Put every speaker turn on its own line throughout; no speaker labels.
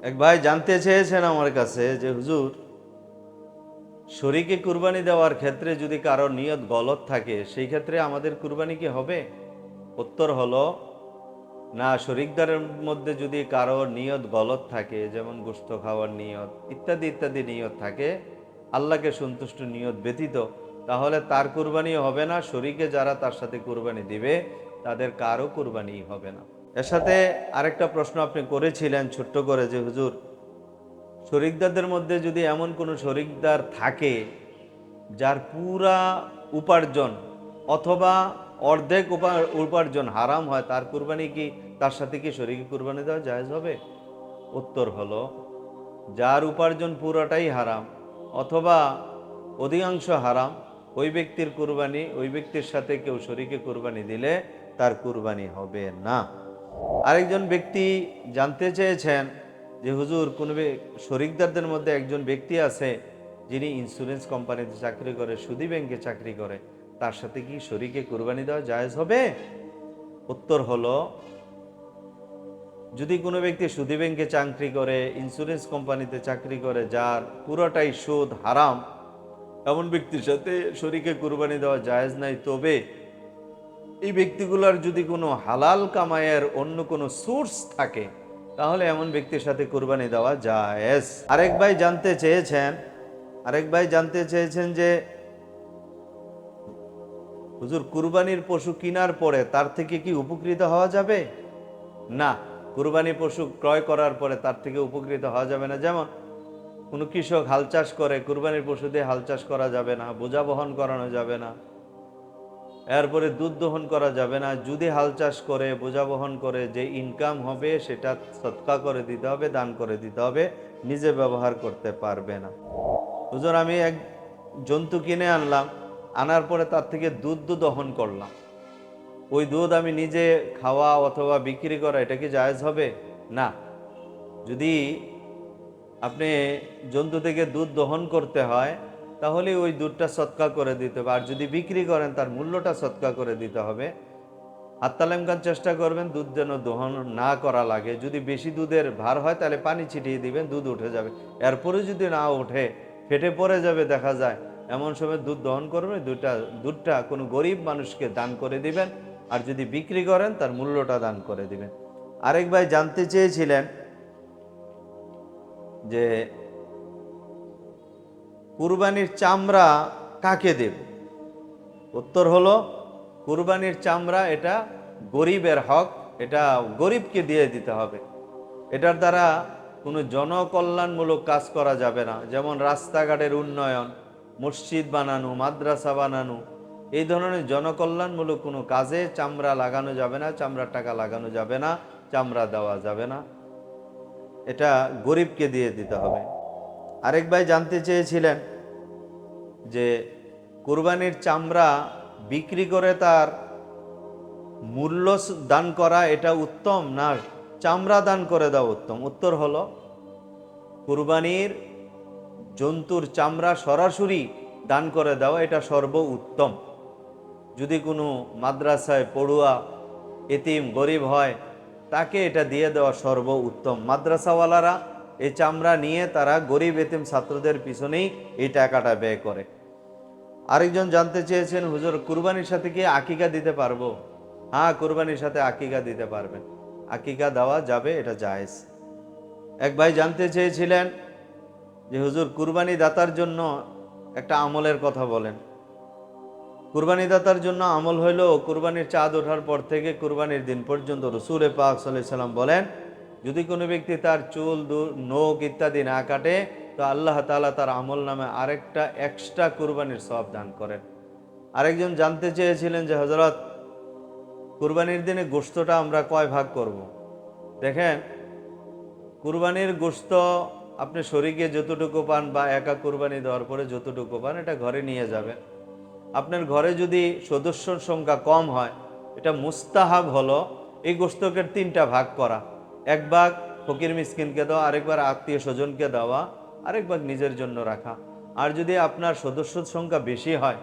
এক ভাই জানতে চেয়েছেন আমার কাছে যে হুজুর, শরীকে কুরবানি দেওয়ার ক্ষেত্রে যদি কারোর নিয়ত গলত থাকে সেই ক্ষেত্রে আমাদের কুরবানি কি হবে? উত্তর হলো না। শরিকদারের মধ্যে যদি কারোর নিয়ত গলত থাকে, যেমন গোশত খাওয়ার নিয়ত ইত্যাদি ইত্যাদি নিয়ত থাকে আল্লাহকে সন্তুষ্ট নিয়ত ব্যতীত, তাহলে তার কুরবানিও হবে না। শরীকে যারা তার সাথে কুরবানি দিবে তাদের কারও কুরবানি হবে না। এর সাথে আরেকটা প্রশ্ন আপনি করেছিলেন ছোট্ট করে যে হুজুর, শরিকদারদের মধ্যে যদি এমন কোনো শরিকদার থাকে যার পুরা উপার্জন অথবা অর্ধেক উপার্জন হারাম হয়, তার কুরবানি কি, তার সাথে কি শরীকে কুরবানি দেওয়া জায়েজ হবে? উত্তর হলো, যার উপার্জন পুরোটাই হারাম অথবা অধিকাংশ হারাম, ওই ব্যক্তির কুরবানি, ওই ব্যক্তির সাথে কেউ শরীকে কুরবানি দিলে তার কুরবানি হবে না। আরেকজন ব্যক্তি জানতে চেয়েছেন যে হুজুর, কোন শরিকদারদের মধ্যে একজন ব্যক্তি আছে যিনি ইন্স্যুরেন্স কোম্পানিতে চাকরি করে, সুদী ব্যাংকে চাকরি করে, তার সাথে কি শরীকে কুরবানি দেওয়া জায়েজ হবে? উত্তর হলো, যদি কোনো ব্যক্তি সুদী ব্যাংকে চাকরি করে, ইন্স্যুরেন্স কোম্পানিতে চাকরি করে, যার পুরোটাই সুদ হারাম, এমন ব্যক্তির সাথে শরীকে কুরবানি দেওয়া জায়েজ নাই। তবে এই ব্যক্তিগুলোর যদি কোনো হালাল কামাইয়ের অন্য কোনো সোর্স থাকে তাহলে এমন ব্যক্তির সাথে কুরবানি দেওয়া জায়েজ। আরেক ভাই জানতে চেয়েছেন যে হুজুর, কুরবানির পশু কেনার পরে তার থেকে কি উপকৃত হওয়া যাবে? না, কুরবানি পশু ক্রয় করার পরে তার থেকে উপকৃত হওয়া যাবে না। যেমন কোনো কৃষক হাল চাষ করে, কুরবানির পশু দিয়ে হাল চাষ করা যাবে না, বোঝা বহন করানো যাবে না, এরপরে দুধ দহন করা যাবে না। যদি হাল চাষ করে, বোঝা বহন করে, যে ইনকাম হবে সেটা সদকা করে দিতে হবে, দান করে দিতে হবে, নিজে ব্যবহার করতে পারবে না। হুজুর, আমি এক জন্তু কিনে আনলাম, আনার পরে তার থেকে দুধ দহন করলাম, ওই দুধ আমি নিজে খাওয়া অথবা বিক্রি করা, এটা কি জায়েজ হবে? না। যদি আপনি জন্তু থেকে দুধ দহন করতে হয় তাহলে ওই দুধটা সৎকা করে দিতে হবে, আর যদি বিক্রি করেন তার মূল্যটা সৎকা করে দিতে হবে। আত্মালেমকান চেষ্টা করবেন দুধ যেন দহন না করা লাগে। যদি বেশি দুধের ভার হয় তাহলে পানি ছিটিয়ে দিবেন, দুধ উঠে যাবে। এরপরে যদি না ওঠে, ফেটে পড়ে যাবে দেখা যায়, এমন সময় দুধ দহন করবেন, দুধটা কোনো গরিব মানুষকে দান করে দিবেন, আর যদি বিক্রি করেন তার মূল্যটা দান করে দিবেন। আরেক ভাই জানতে চেয়েছিলেন যে কুরবানির চামড়া কাকে দেব? উত্তর হলো, কুরবানির চামড়া এটা গরিবের হক, এটা গরিবকে দিয়ে দিতে হবে। এটার দ্বারা কোনো জনকল্যাণমূলক কাজ করা যাবে না, যেমন রাস্তাঘাটের উন্নয়ন, মসজিদ বানানো, মাদ্রাসা বানানো, এই ধরনের জনকল্যাণমূলক কোনো কাজে চামড়া লাগানো যাবে না, চামড়ার টাকা লাগানো যাবে না, চামড়া দেওয়া যাবে না, এটা গরিবকে দিয়ে দিতে হবে। আরেক ভাই জানতে চেয়েছিলেন যে কুরবানির চামড়া বিক্রি করে তার মূল্য দান করা এটা উত্তম, না চামড়া দান করে দেওয়া উত্তম? উত্তর হলো, কুরবানির জন্তুর চামড়া সরাসরি দান করে দেওয়া এটা সর্ব উত্তম। যদি কোনো মাদ্রাসায় পড়ুয়া এতিম গরিব হয় তাকে এটা দিয়ে দেওয়া সর্ব উত্তম। মাদ্রাসাওয়ালারা এই চামড়া নিয়ে তারা গরিব এতিম ছাত্রদের পিছনেই এই টাকাটা ব্যয় করে। আরেকজন জানতে চেয়েছেন, হুজুর, কুরবানির সাথে কি আকিকা দিতে পারবো? হ্যাঁ, কুরবানির সাথে আকিকা দিতে পারবেন, আকিকা দেওয়া যাবে, এটা জায়েজ। এক ভাই জানতে চেয়েছিলেন যে হুজুর, কুরবানি দাতার জন্য একটা আমলের কথা বলেন। কুরবানি দাতার জন্য আমল হইল, কুরবানির চাঁদ ওঠার পর থেকে কুরবানির দিন পর্যন্ত রসুল পাক সাল্লাল্লাহু আলাইহি সাল্লাম বলেন, যদি কোনো ব্যক্তি তার চুল, নখ ইত্যাদি না কাটে তো আল্লাহ তাআলা তার আমল নামে আরেকটা এক্সট্রা কুরবানির সওয়াব দান করেন। আরেকজন জানতে চেয়েছিলেন যে হযরত, কুরবানির দিনে গোশতটা আমরা কয় ভাগ করব? দেখেন, কুরবানির গোশত আপনি শরীকে যতটুকু পান বা একা কুরবানি দেওয়ার পরে যতটুকু পান এটা ঘরে নিয়ে যাবেন। আপনার ঘরে যদি সদস্যর সংখ্যা কম হয়, এটা মুস্তাহাব হলো এই গোশতকে 3টা ভাগ করা। এক ভাগ ফকির মিসকিনকে দেওয়া, আরেকবার আত্মীয় স্বজনকে দেওয়া, আরেক ভাগ নিজের জন্য রাখা। আর যদি আপনার সদস্য সংখ্যা বেশি হয়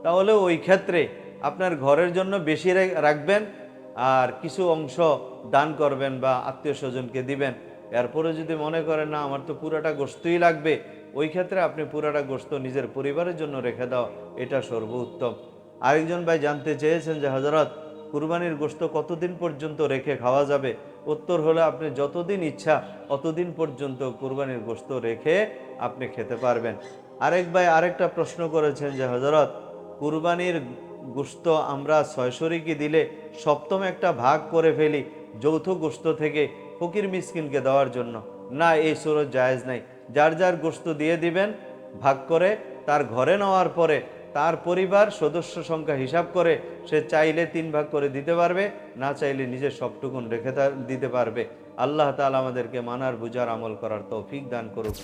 তাহলে ওই ক্ষেত্রে আপনার ঘরের জন্য বেশি রাখবেন আর কিছু অংশ দান করবেন বা আত্মীয় স্বজনকে দিবেন। এরপরে যদি মনে করেন না আমার তো পুরাটা গোশতই লাগবে, ওই ক্ষেত্রে আপনি পুরাটা গোশত নিজের পরিবারের জন্য রেখে দাও, এটা সর্বোত্তম। আরেকজন ভাই জানতে চেয়েছেন যে হযরত, কুরবানির গোশত কতদিন পর্যন্ত রেখে খাওয়া যাবে? উত্তর হলো আপনি যতদিন ইচ্ছা অতদিন পর্যন্ত কুরবানির গোশত রেখে আপনি খেতে পারবেন। আরেক ভাই আরেকটা প্রশ্ন করেছেন যে হযরত, কুরবানির গোশত আমরা ৬ শরিকি দিলে সপ্তম একটা ভাগ করে ফেলি যৌথ গোশত থেকে ফকির মিসকিনকে দেওয়ার জন্য। না, এই সুরত জায়েজ নাই। যার যার গোশত দিয়ে দিবেন ভাগ করে, তার ঘরে নেওয়ার পরে তার পরিবার সদস্য সংখ্যা হিসাব করে সে চাইলে ৩ ভাগ করে দিতে পারবে, না চাইলে নিজের সবটুকুন রেখে দিতে পারবে। আল্লাহ তাআলা আমাদেরকে মানার বুঝার আমল করার তৌফিক দান করুক।